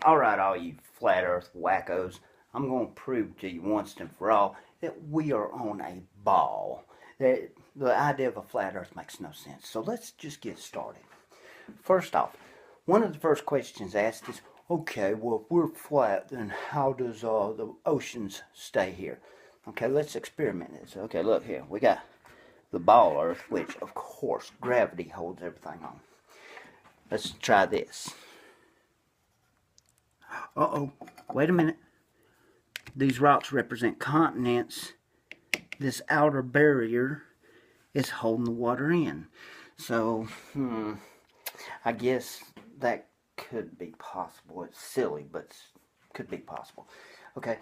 Alright, all you flat earth wackos, I'm going to prove to you once and for all that we are on a ball. The idea of a flat earth makes no sense. So let's just get started. First off, one of the first questions asked is, okay, well, if we're flat, then how does the oceans stay here? Okay, let's experiment this. Okay, look here. We got the ball earth, which, of course, gravity holds everything on. Let's try this. Uh-oh, wait a minute. These rocks represent continents. This outer barrier is holding the water in. So, I guess that could be possible. It's silly, but it could be possible. Okay,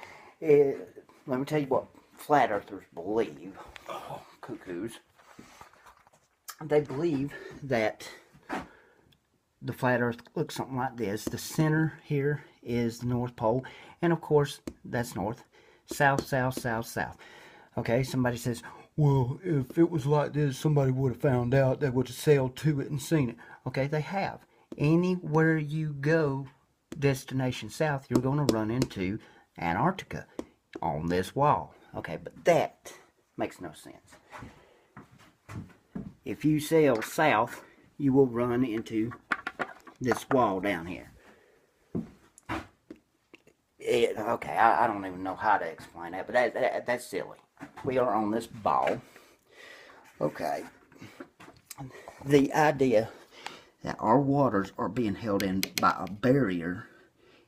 let me tell you what flat earthers believe. Oh, cuckoos. They believe that the flat earth looks something like this. The center here is the North Pole, and of course that's north. South, south, south, south. Okay, somebody says, well, if it was like this, somebody would have found out. They would have sailed to it and seen it. Okay, they have. Anywhere you go, destination south, you're going to run into Antarctica on this wall. Okay, but that makes no sense. If you sail south, you will run into this wall down here. Okay, I don't even know how to explain that, but that's silly. We are on this ball. Okay. The idea that our waters are being held in by a barrier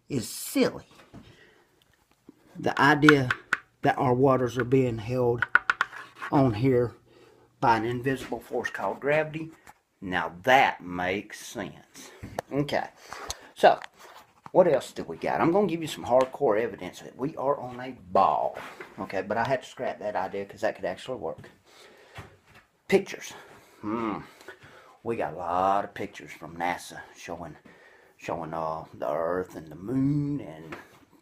is silly. The idea that our waters are being held on here by an invisible force called gravity, now that makes sense. Okay, so what else do we got? I'm going to give you some hardcore evidence that we are on a ball. Okay, but I had to scrap that idea because that could actually work. Pictures. We got a lot of pictures from NASA showing the Earth and the Moon and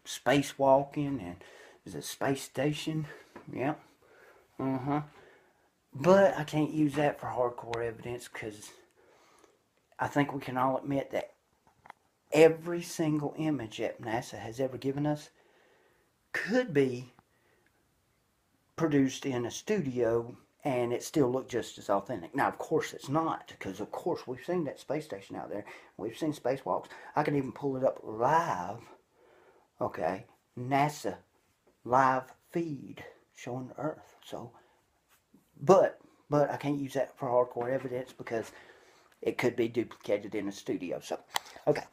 spacewalking and is it space station? Yep. But I can't use that for hardcore evidence because I think we can all admit that every single image that NASA has ever given us could be produced in a studio and it still looked just as authentic. Now, of course, it's not, because of course we've seen that space station out there. We've seen spacewalks. I can even pull it up live. Okay, NASA live feed showing the Earth. So, but I can't use that for hardcore evidence because it could be duplicated in a studio. So, okay,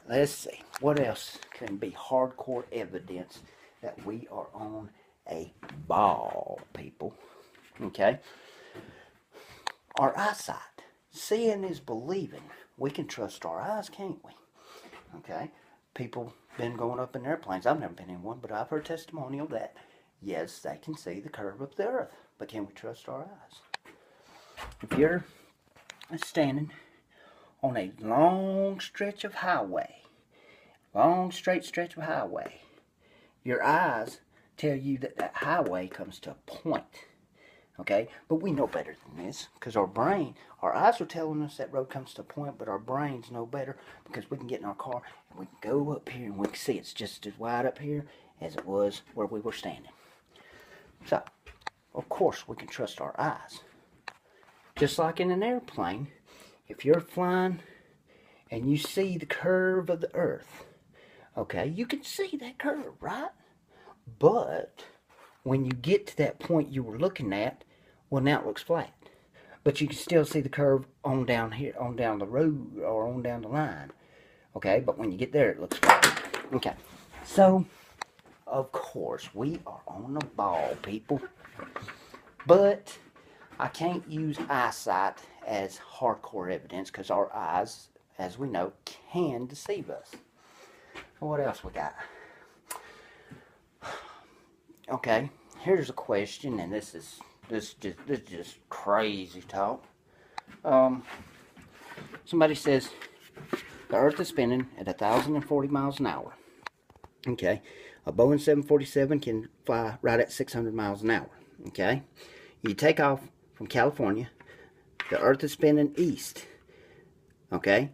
let's see. What else can be hardcore evidence that we are on a ball, people? Okay. Our eyesight. Seeing is believing. We can trust our eyes, can't we? Okay. People been going up in airplanes. I've never been in one, but I've heard testimonial that yes, they can see the curve of the Earth. But can we trust our eyes? If you're standing on a long stretch of highway, long straight stretch of highway, your eyes tell you that that highway comes to a point. Okay, but we know better than this because our eyes are telling us that road comes to a point, but our brains know better because we can get in our car and we can go up here and we can see it's just as wide up here as it was where we were standing. So, of course, we can trust our eyes. Just like in an airplane, if you're flying and you see the curve of the Earth, okay, you can see that curve, right? But when you get to that point you were looking at, well, now it looks flat. But you can still see the curve on down here, on down the road, or on down the line. Okay, but when you get there, it looks flat. Okay, so, of course, we are on the ball, people. But I can't use eyesight as hardcore evidence because our eyes, as we know, can deceive us. What else we got? Okay, here's a question, and this is just crazy talk. Somebody says the Earth is spinning at 1,040 miles an hour. Okay, a Boeing 747 can fly right at 600 miles an hour. Okay, you take off from California. The Earth is spinning east. Okay,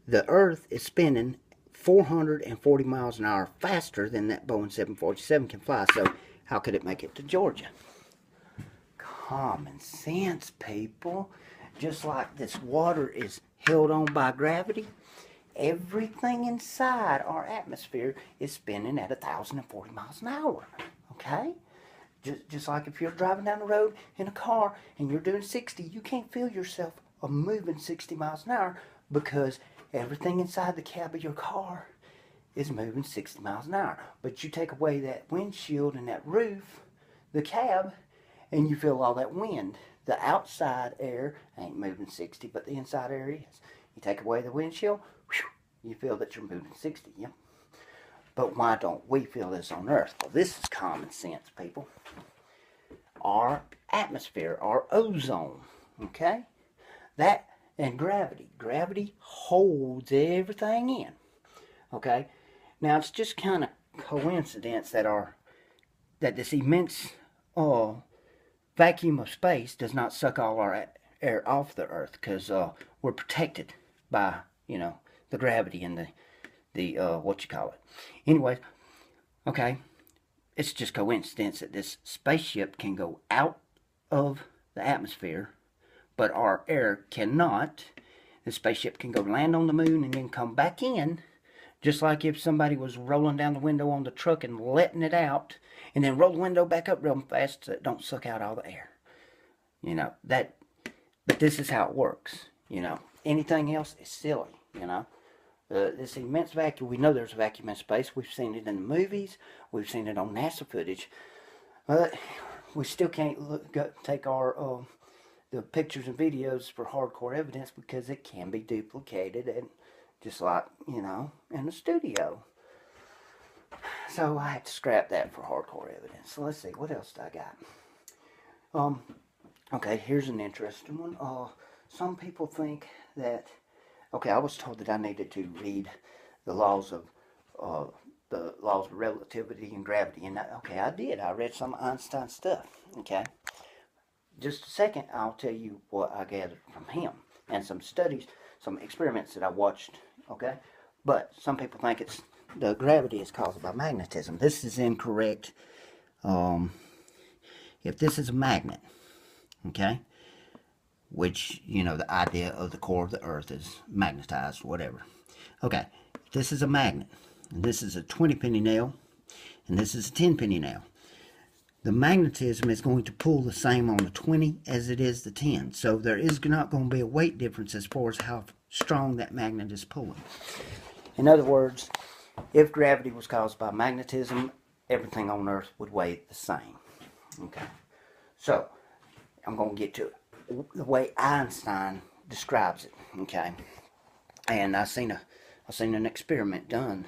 the Earth is spinning 440 miles an hour faster than that Boeing 747 can fly. So how could it make it to Georgia? Common sense, people. Just like this water is held on by gravity, everything inside our atmosphere is spinning at 1,040 miles an hour. Okay? Just like if you're driving down the road in a car and you're doing 60, you can't feel yourself moving 60 miles an hour because everything inside the cab of your car is moving 60 miles an hour. But you take away that windshield and that roof, the cab, and you feel all that wind. The outside air ain't moving 60, but the inside air is. You take away the windshield, whew, you feel that you're moving 60, yep. But why don't we feel this on Earth? Well, this is common sense, people. Our atmosphere, our ozone, okay? That and gravity. Gravity holds everything in, okay? Now, it's just kind of coincidence that this immense vacuum of space does not suck all our air off the Earth, because we're protected by, the gravity and the what you call it. Anyways, okay, it's just coincidence that this spaceship can go out of the atmosphere, but our air cannot. The spaceship can go land on the moon and then come back in, just like if somebody was rolling down the window on the truck and letting it out, and then roll the window back up real fast so it don't suck out all the air. But this is how it works, Anything else is silly, This immense vacuum, we know there's a vacuum in space. We've seen it in the movies. We've seen it on NASA footage. But we still can't take our the pictures and videos for hardcore evidence because it can be duplicated, and just like, in the studio. So I had to scrap that for hardcore evidence. So let's see, what else do I got? Okay, here's an interesting one. Some people think that, okay, I was told that I needed to read the laws of relativity and gravity, and okay, I did. I read some Einstein stuff. Okay, just a second, I'll tell you what I gathered from him and some studies, some experiments that I watched. Okay, but some people think the gravity is caused by magnetism. This is incorrect. If this is a magnet, okay, which, the idea of the core of the Earth is magnetized, whatever. Okay, this is a magnet, and this is a 20 penny nail, and this is a 10 penny nail. The magnetism is going to pull the same on the 20 as it is the 10. So there is not going to be a weight difference as far as how strong that magnet is pulling. In other words, if gravity was caused by magnetism, everything on Earth would weigh the same. Okay, so I'm going to get to the way Einstein describes it. Okay, and I seen an experiment done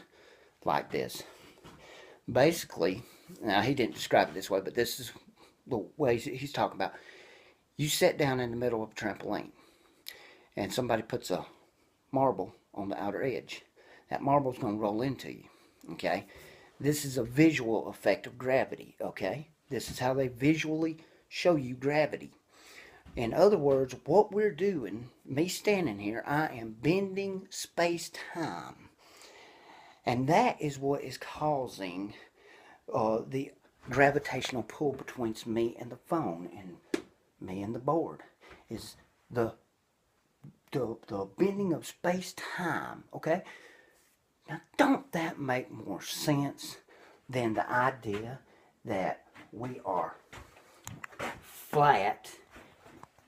like this. Basically, now he didn't describe it this way, but this is the way he's talking about. You sit down in the middle of a trampoline, and somebody puts a marble on the outer edge. That marble's going to roll into you. Okay, this is a visual effect of gravity. Okay, this is how they visually show you gravity. In other words, what we're doing, me standing here, I am bending space-time. And that is what is causing the gravitational pull between me and the phone and me and the board. Is the bending of space-time, okay? Now, don't that make more sense than the idea that we are flat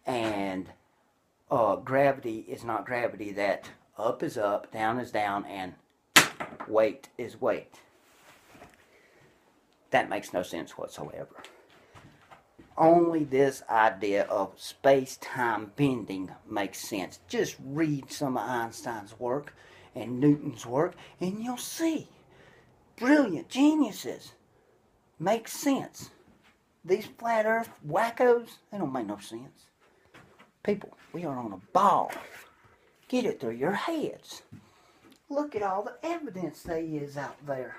and gravity is not gravity, that up is up, down is down, and weight is weight? That makes no sense whatsoever. Only this idea of space-time bending makes sense. Just read some of Einstein's work and Newton's work, and you'll see. Brilliant geniuses. Makes sense. These flat earth wackos, they don't make no sense. People, we are on a ball. Get it through your heads. Look at all the evidence there is out there.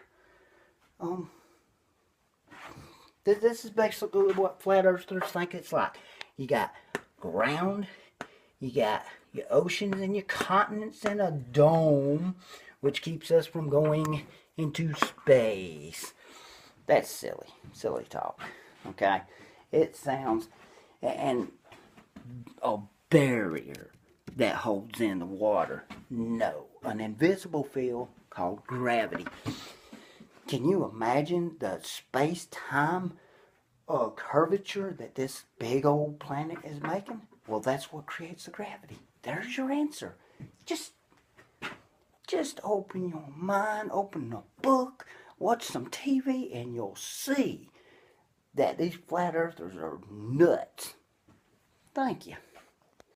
This is basically what flat earthers think it's like. You got ground, you got your oceans and your continents and a dome which keeps us from going into space. That's silly. Silly talk. Okay? It sounds... And a barrier that holds in the water. No. An invisible field called gravity. Can you imagine the space-time curvature that this big old planet is making? Well, that's what creates the gravity. There's your answer. Just open your mind, open a book, watch some TV, and you'll see that these flat earthers are nuts. Thank you.